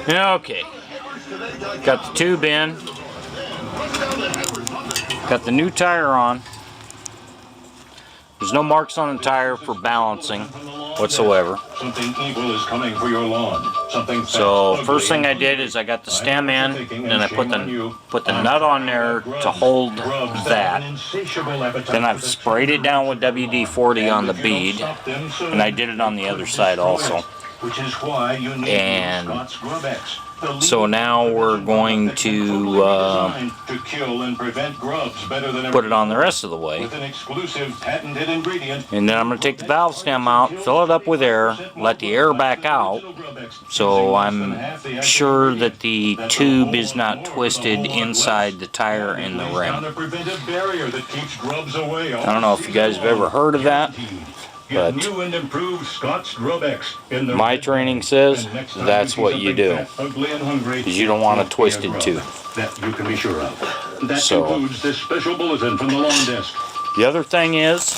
Okay, got the tube in, got the new tire on. There's no marks on the tire for balancing whatsoever. So first thing I did is I got the stem in, then I put the nut on there to hold that. Then I've sprayed it down with WD-40 on the bead, and I did it on the other side also. And so now we're going to put it on the rest of the way. And then I'm going to take the valve stem out, fill it up with air, let the air back out, so I'm sure that the tube is not twisted inside the tire and the rim. I don't know if you guys have ever heard of that, but my training says that's what you do, because you don't want a twisted tube. So the other thing is,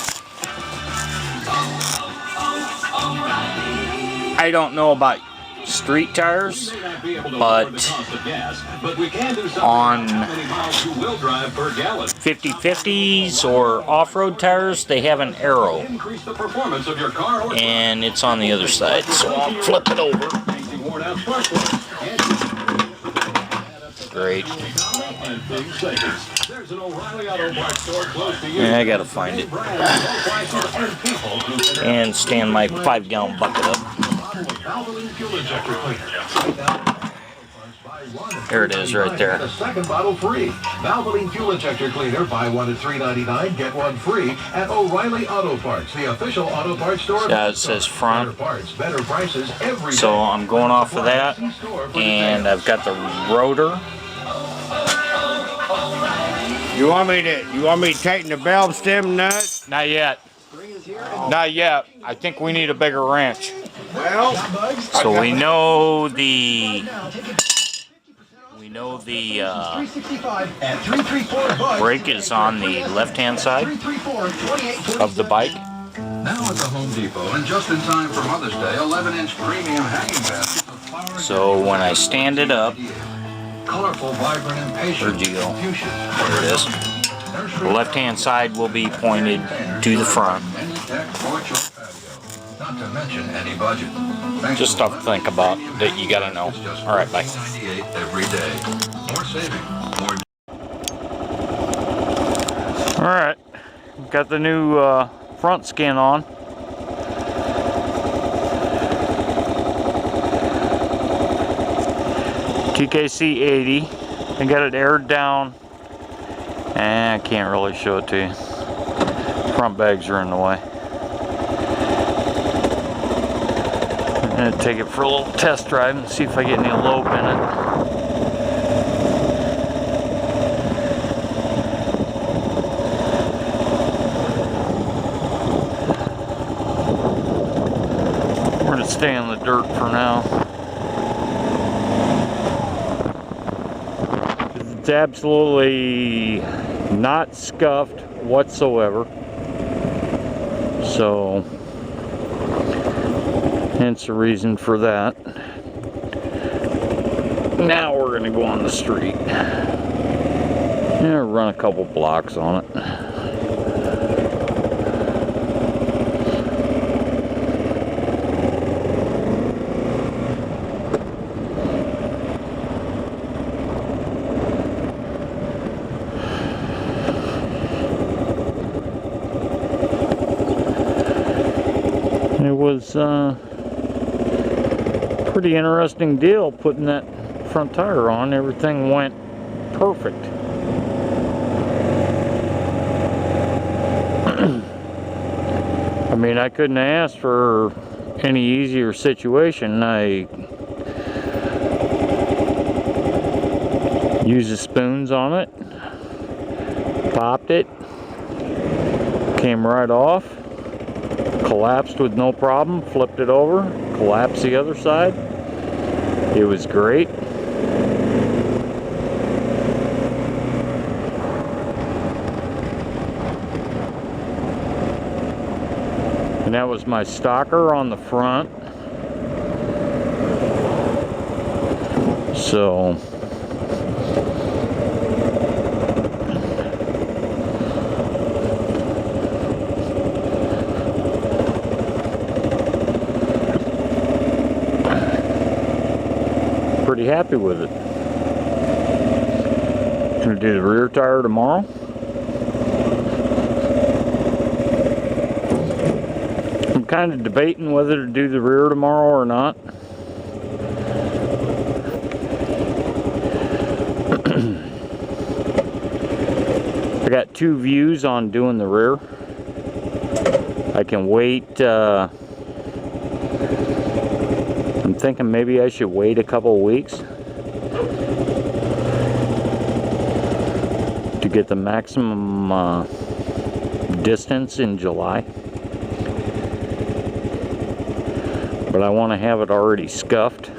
I don't know about street tires, but on 50/50s or off-road tires, they have an arrow, and it's on the other side, so I'll flip it over. Great. Yeah, I gotta find it and stand my 5-gallon bucket up. There it is, right there. Second bottle free. Valvoline fuel injector cleaner. Buy one at $3.99, get one free at O'Reilly Auto Parts, the official auto parts store. Yeah, it says front. Better prices every day. So I'm going off of that, and I've got the rotor. You want me to tighten the valve stem nut? Not yet. Not yet. I think we need a bigger wrench. Well, so we know the brake is on the left-hand side of the bike. Now at the Home Depot, and just in time for Mother's Day, 11-inch premium hanging baskets of flowers. So when I stand it up, colorful, vibrant, and patient. where'd you go? There it is. The left-hand side will be pointed to the front. Not to mention any budget. Just stuff to think about that you gotta know. All right, bye. Every day. More saving, more. All right, got the new front skin on. TKC 80. I got it aired down, and I can't really show it to you. Front bags are in the way. I'm gonna take it for a little test drive and see if I get any lobe in it. We're gonna stay in the dirt for now. It's absolutely not scuffed whatsoever. So hence the reason for that. Now we're gonna go on the street. Yeah, run a couple blocks on it. It was pretty interesting deal putting that front tire on. Everything went perfect. I mean, I couldn't ask for any easier situation. I used the spoons on it, popped it, came right off, collapsed with no problem, flipped it over, collapsed the other side. It was great. And that was my stalker on the front. So pretty happy with it. Gonna do the rear tire tomorrow. I'm kind of debating whether to do the rear tomorrow or not. I got two views on doing the rear. I can wait, I'm thinking maybe I should wait a couple of weeks to get the maximum distance in July. But I want to have it already scuffed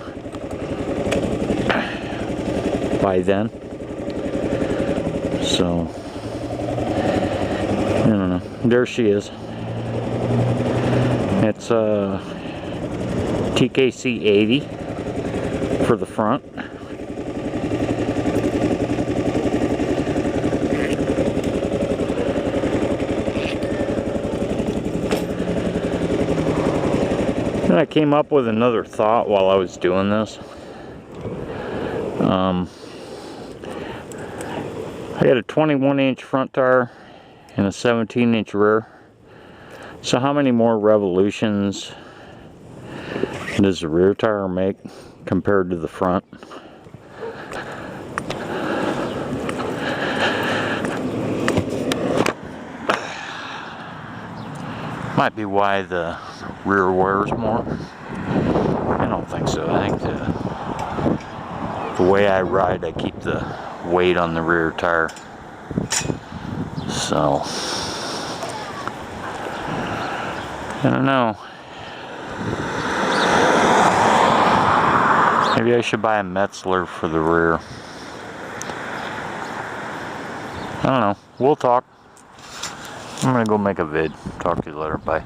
by then. So, I don't know. There she is. It's a TKC 80 for the front. And I came up with another thought while I was doing this. I got a 21-inch front tire and a 17-inch rear. So how many more revolutions does the rear tire make compared to the front? Might be why the rear wears more. I don't think so. I think the way I ride, I keep the weight on the rear tire. So I don't know. Maybe I should buy a Metzler for the rear. I don't know. We'll talk. I'm gonna go make a vid. Talk to you later. Bye.